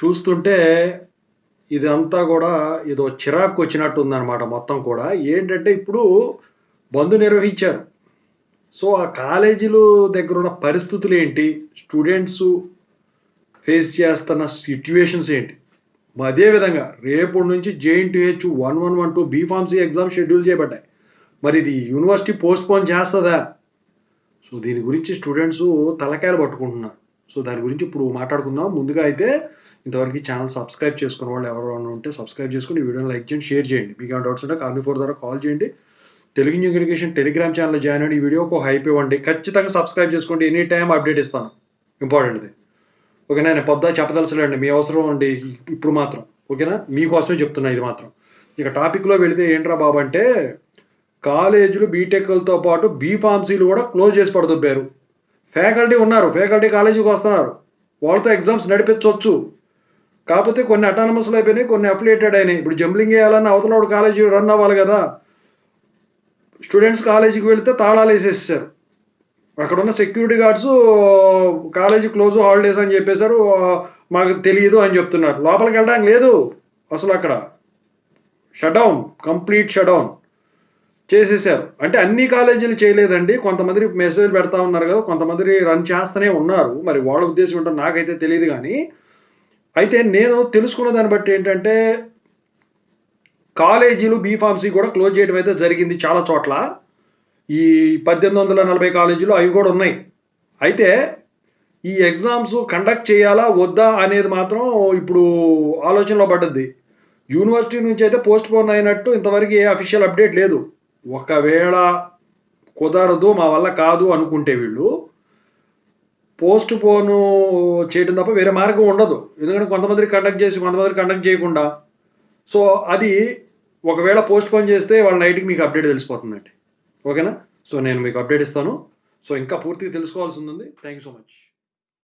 చూస్తుంటే ఇదంతా కూడా ఏదో చిరాకు వచ్చినట్టు ఉందన్నమాట మొత్తం కూడా. ఏంటంటే ఇప్పుడు బంద్ నిర్వహించారు. సో, ఆ కాలేజీలు దగ్గరున్న పరిస్థితులేంటి? స్టూడెంట్సు ఫేస్ చేస్తున్న సిట్యుయేషన్స్ ఏంటి? అదే విధంగా రేపటి నుంచి జేఎన్‌టీయూహెచ్ 1112 బీఫార్మసీ ఎగ్జామ్ షెడ్యూల్ చేయబడ్డాయి. మరి ఇది యూనివర్సిటీ పోస్ట్‌పోన్ చేస్తదా? సో, దీని గురించి స్టూడెంట్సు తలకాయలు పట్టుకుంటున్నారు. సో, దాని గురించి ఇప్పుడు మాట్లాడుకుందాం. ముందుగా అయితే ఇంతవరకు ఈ ఛానల్ సబ్స్క్రైబ్ చేసుకున్న వాళ్ళు ఎవరైనా ఉంటే సబ్స్క్రైబ్ చేసుకొని ఈ వీడియోని లైక్ చేయండి, షేర్ చేయండి. మీకు ఏమైనా డౌట్స్ ఉంటే కాల్ మీ 4 ద్వారా కాల్ చేయండి. Telugu new education Telegram channel join అవ్వండి. ఈ వీడియోకి ఒక హైప్ ఇవ్వండి. ఖచ్చితంగా సబ్స్క్రైబ్ చేసుకోండి. ఎనీ టైం అప్డేట్ ఇస్తాను. ఇంపార్టెంట్‌ది. ఓకేనా? నేను పొద్దున చెప్పదలచలేండి. మీ అవసరం అండి ఇప్పుడు మాత్రం. ఓకేనా? మీకోసమే చెప్తున్నా ఇది మాత్రం. ఇక టాపిక్‌లో వెళితే ఏంట్రా బాబు అంటే కాలేజీలు బీటెక్‌లతో పాటు బీఫార్మసీలు కూడా క్లోజ్ చేసి పడదొబ్బారు. ఫ్యాకల్టీ ఉన్నారు. ఫ్యాకల్టీ కాలేజీకి వస్తున్నారు. వాళ్ళతో ఎగ్జామ్స్ నడిపించవచ్చు. కాకపోతే కొన్ని అటానమస్‌లు అయిపోయినాయి. కొన్ని అఫిలియేటెడ్ అయినాయి. ఇప్పుడు జంబ్లింగ్ చేయాలన్నా అవతలోడు కాలేజీ రన్ అవ్వాలి కదా! స్టూడెంట్స్ కాలేజీకి వెళితే తాళాలు వేసేసారు. అక్కడ ఉన్న security guards college close holidays అని చెప్పేశారు. మాకు తెలియదు అని చెప్తున్నారు. లోపలికి వెళ్ళడానికి లేదు అసలు అక్కడ. షట్డౌన్, కంప్లీట్ షట్డౌన్ చేసేసారు. అంటే అన్ని కాలేజీలు చేయలేదండి. కొంతమంది మెసేజ్ పెడతా ఉన్నారు కదా, కొంతమంది రన్ చేస్తూనే ఉన్నారు. మరి వాళ్ళ ఉద్దేశం ఏంటో నాకైతే తెలియదు కానీ, అయితే నేను తెలుసుకున్న దాన్ని బట్టి ఏంటంటే కాలేజీలు బీఫార్మసీ కూడా క్లోజ్ చేయడం అయితే జరిగింది చాలా చోట్ల. ఈ 1840 కాలేజీలు అవి కూడా ఉన్నాయి. అయితే ఈ ఎగ్జామ్స్ కండక్ట్ చేయాలా వద్దా అనేది మాత్రం ఇప్పుడు ఆలోచనలో పడ్డది. యూనివర్సిటీ నుంచి అయితే పోస్ట్ పోన్ అయినట్టు ఇంతవరకు ఏ అఫీషియల్ అప్డేట్ లేదు. ఒకవేళ కుదరదు, మా వల్ల కాదు అనుకుంటే వీళ్ళు పోస్ట్ పోను చేయడం తప్ప వేరే మార్గం ఉండదు. ఎందుకంటే కొంతమందికి కండక్ట్ చేసి కొంతమందికి కండక్ట్ చేయకుండా. సో, అది ఒకవేళ పోస్ట్ పోన్ చేస్తే వాళ్ళ నైట్‌కి మీకు అప్డేట్ తెలిసిపోతుందండి. ఓకేనా? సో, నేను మీకు అప్డేట్ ఇస్తాను. సో, ఇంకా పూర్తిగా తెలుసుకోవాల్సి ఉంది. Thank you so much.